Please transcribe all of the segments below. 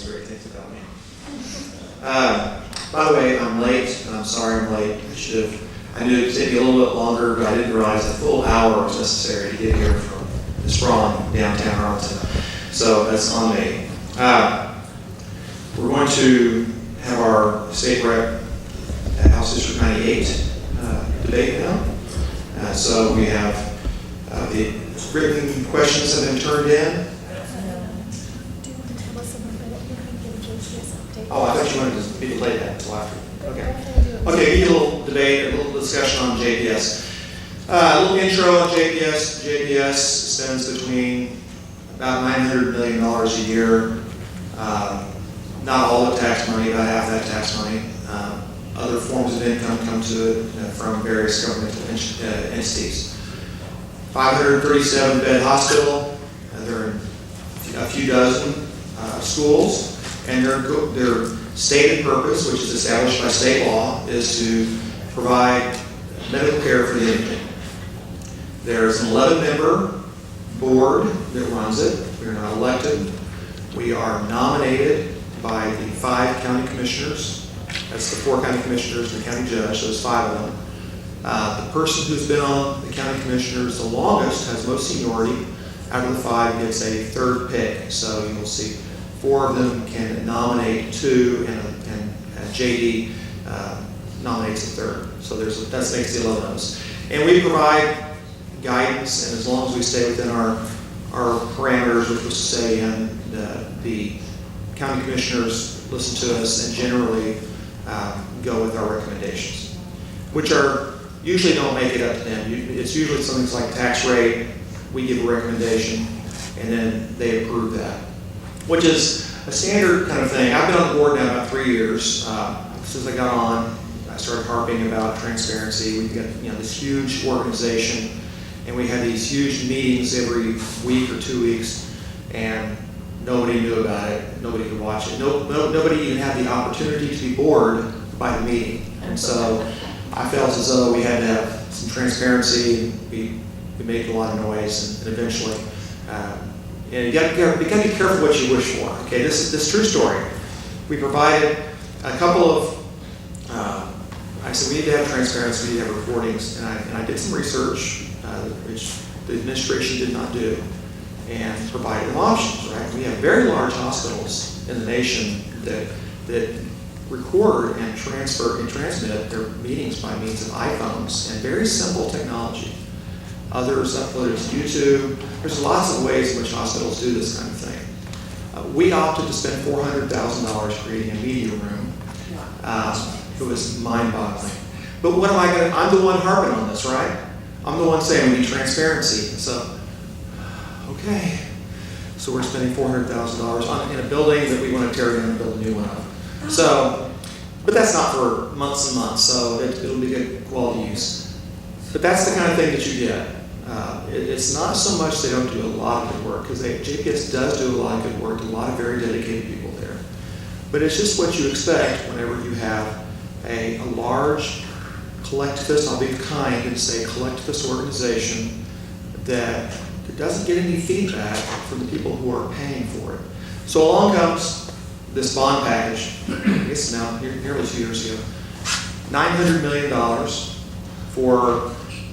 those great things about me. By the way, I'm late. I'm sorry I'm late. I knew it would take me a little bit longer, but I didn't realize a full hour was necessary to get here from the Sprawn downtown Arlington. So that's on me. We're going to have our state rep at House District 98 debate now. So we have the written questions have been turned in. Do you want to tell us about what you're going to give a JPS update? Oh, I thought you wanted to delay that until after. Okay, give you a little debate, a little discussion on JPS. A little intro on JPS. JPS spends between about $900 million a year. Not all the tax money, about half that tax money. Other forms of income come to it from various governmental entities. 537 bed hospital. There are a few dozen schools, and their stated purpose, which is established by state law, is to provide medical care for the indigent. There's an 11-member board that runs it. We're not elected. We are nominated by the 5 county commissioners. That's the 4 county commissioners and the county judge, those 5 of them. The person who's been on the county commissioners the longest, has most seniority, out of the 5 gets a 3rd pick. So you'll see 4 of them can nominate 2, and JD nominates a 3rd. So that makes the 11 of us. And we provide guidance, and as long as we stay within our parameters, which was to say, the county commissioners listen to us and generally go with our recommendations, which are usually don't make it up to them. It's usually something like tax rate. We give a recommendation, and then they approve that, which is a standard kind of thing. I've been on the board now about 3 years. Since I got on, I started harping about transparency. We've got this huge organization, and we had these huge meetings every week or 2 weeks, and nobody knew about it. Nobody could watch it. Nobody even had the opportunity to be bored by the meeting. And so I felt as though we had to have some transparency. We made a lot of noise, and eventually, and you got to be careful what you wish for. Okay, this is true story. We provided a couple of. I said we need to have transparency. We need to have reportings, and I did some research, which the administration did not do, and provided them options. Right, we have very large hospitals in the nation that record and transfer and transmit their meetings by means of iPhones and very simple technology. Others upload it to YouTube. There's lots of ways in which hospitals do this kind of thing. We opted to spend $400,000 creating a media room. It was mind-boggling. But what am I going to? I'm the one harping on this, right? I'm the one saying we need transparency. So, okay. So we're spending $400,000 in a building that we want to tear down and build a new one up. So, but that's not for months and months. So it'll be good quality use. But that's the kind of thing that you get. It's not so much they don't do a lot of good work, because JPS does do a lot of good work, a lot of very dedicated people there. But it's just what you expect whenever you have a large collectivist, I'll be kind and say collectivist organization that doesn't get any feedback from the people who are paying for it. So along comes this bond package, I guess now nearly 2 years ago, $900 million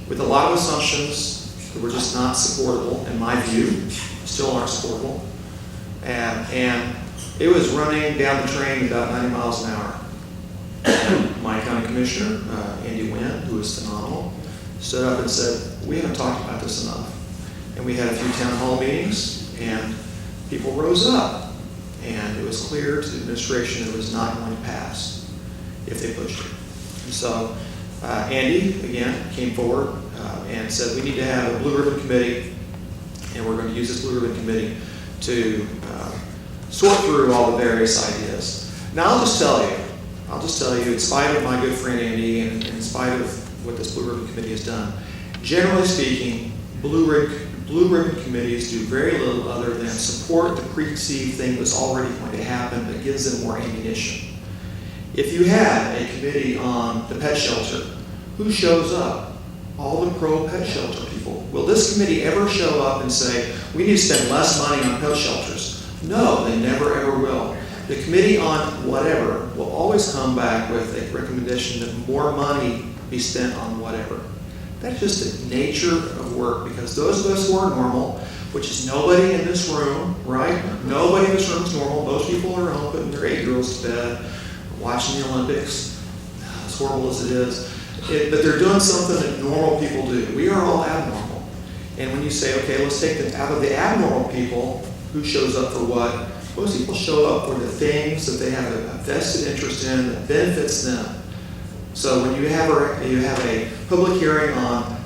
with a lot of assumptions that were just not supportable, in my view, still aren't supportable. And it was running down the train about 90 miles an hour. My county commissioner, Andy Wynn, who was phenomenal, stood up and said, we haven't talked about this enough. And we had a few town hall meetings, and people rose up. And it was clear to the administration it was not going to pass if they pushed it. And so Andy, again, came forward and said we need to have a Blue Ribbon Committee, and we're going to use this Blue Ribbon Committee to sort through all the various ideas. Now I'll just tell you, in spite of my good friend Andy, and in spite of what this Blue Ribbon Committee has done, generally speaking, Blue Ribbon Committees do very little other than support the preconceived thing that's already going to happen, but gives them more ammunition. If you had a committee on the pet shelter, who shows up? All the pro-pet shelter people. Will this committee ever show up and say, we need to spend less money on pet shelters? No, they never ever will. the committee on whatever will always come back with a recommendation that more money be spent on whatever. That's just the nature of work, because those of us who are normal, which is nobody in this room, right? Nobody in this room is normal. Most people are home putting their 8-year-olds to bed, watching the Olympics, as horrible as it is. But they're doing something that normal people do. We are all abnormal. And when you say, okay, let's take out of the abnormal people, who shows up for what? Most people show up for the things that they have a vested interest in that benefits them. So when you have a public hearing on,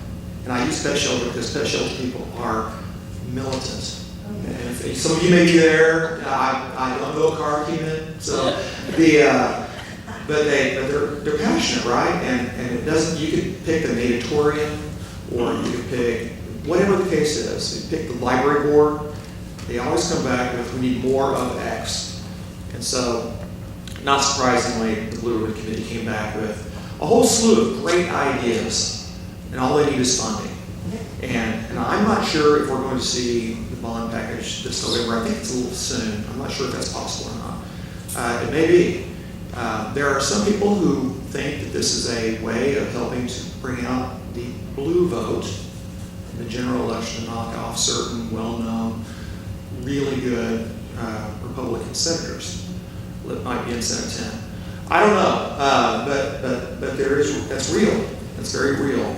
and I use pet shelter because pet shelter people are militant. And if some of you may be there. I don't know a car came in, so but they're passionate, right? And it doesn't. You could pick the natatorium, or you could pick whatever the case is. You pick the library board. They always come back with, we need more of X. And so, not surprisingly, the Blue Ribbon Committee came back with a whole slew of great ideas, and all they need is funding. And I'm not sure if we're going to see the bond package this November. I think it's a little soon. I'm not sure if that's possible or not. It may be. There are some people who think that this is a way of helping to bring out the blue vote in the general election, to knock off certain well-known, really good Republican senators that might be in Senate 10. I don't know, but that's real. That's very real.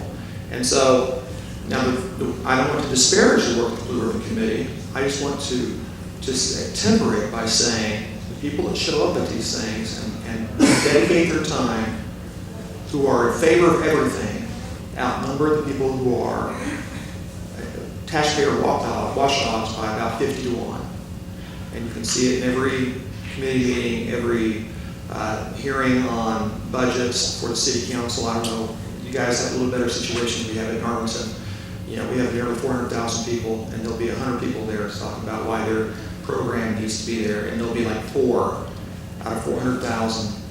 And so now I don't want to disparage the work of the Blue Ribbon Committee. I just want to just temper it by saying the people that show up at these things and dedicate their time, who are in favor of everything, outnumber the people who are taxpayer watchdogs by about 50 to 1. And you can see it in every committee meeting, every hearing on budgets for the city council. I don't know, you guys have a little better situation than we have in Arlington. You know, we have nearly 400,000 people, and there'll be 100 people there talking about why their program needs to be there, and there'll be like 4 out of 400,000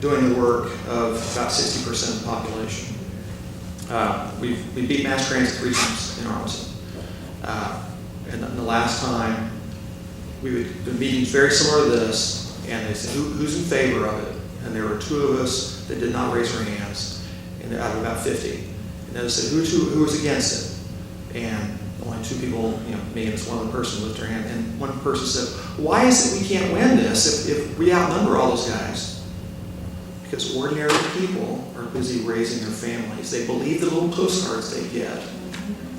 doing the work of about 60% of the population. We beat mass transit 3 times in Arlington. And the last time, the meeting's very similar to this, and they said, who's in favor of it? And there were 2 of us that did not raise our hands, and out of about 50. And then they said, who was against it? And only 2 people, me and this one other person lifted their hand. And one person said, why is it we can't win this if we outnumber all those guys? Because ordinary people are busy raising their families. They believe the little postcards they get,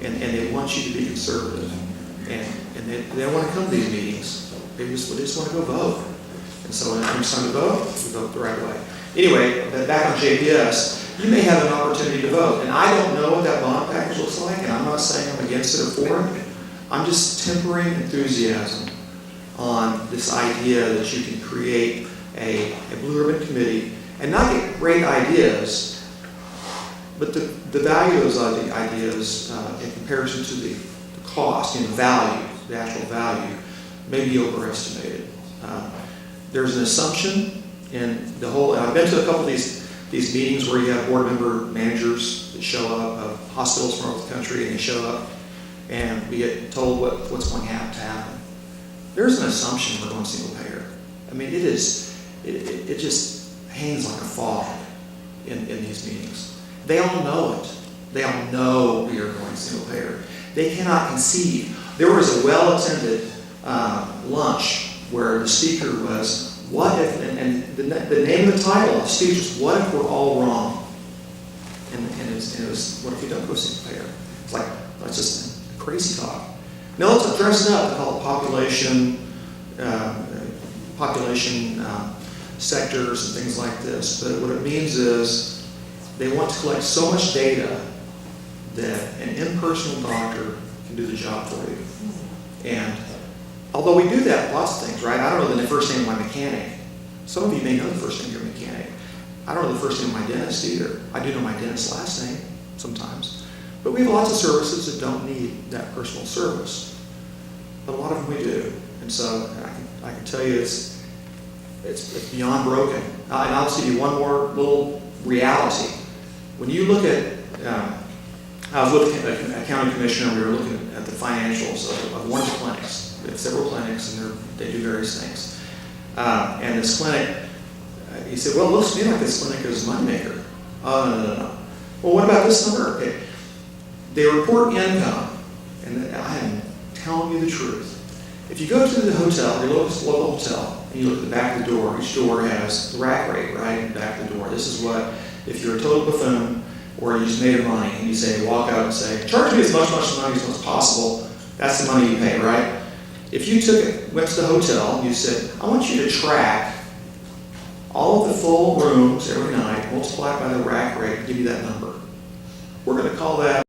and they want you to be conservative. And they don't want to come to these meetings. They just want to go vote. And so when it comes time to vote, we vote the right way. Anyway, back on JPS, you may have an opportunity to vote. And I don't know what that bond package looks like, and I'm not saying I'm against it or for it. I'm just tempering enthusiasm on this idea that you can create a Blue Ribbon Committee and not get great ideas, but the value of those ideas in comparison to the cost, the value, the actual value, may be overestimated. There's an assumption in the whole, and I've been to a couple of these meetings where you have board member managers that show up of hospitals from over the country, and they show up and we get told what's going to happen. There's an assumption we're going single payer. I mean, it just hangs like a fog in these meetings. They all know it. They all know we are going single payer. They cannot conceive. There was a well-attended lunch where the speaker was, what if, and the name of the title of the speech was, what if we're all wrong? And it was, what if we don't go single payer? It's like, that's just crazy talk. Now let's dress it up and call it population sectors and things like this. But what it means is they want to collect so much data that an impersonal doctor can do the job for you. And although we do that with lots of things, right? I don't know the first name of my mechanic. Some of you may know the first name of your mechanic. I don't know the first name of my dentist either. I do know my dentist's last name sometimes. But we have lots of services that don't need that personal service. But a lot of them we do. And so I can tell you it's beyond broken. And I'll just give you one more little reality. When you look at, I was looking at a county commissioner, and we were looking at the financials of one of the clinics. We have several clinics, and they do various things. And this clinic, he said, well, it looks to me like this clinic is a moneymaker. Oh, no. Well, what about this number? Okay. They report income, and I am telling you the truth. If you go to the hotel, your local hotel, and you look at the back of the door, each door has the rack rate, right, in the back of the door. This is what, if you're a total buffoon, or you just made of money, and you say, walk out and say, charge me as much money as possible, that's the money you pay, right? If you went to the hotel, and you said, I want you to track all of the full rooms every night, multiply it by the rack rate, and give you that number. We're going to call that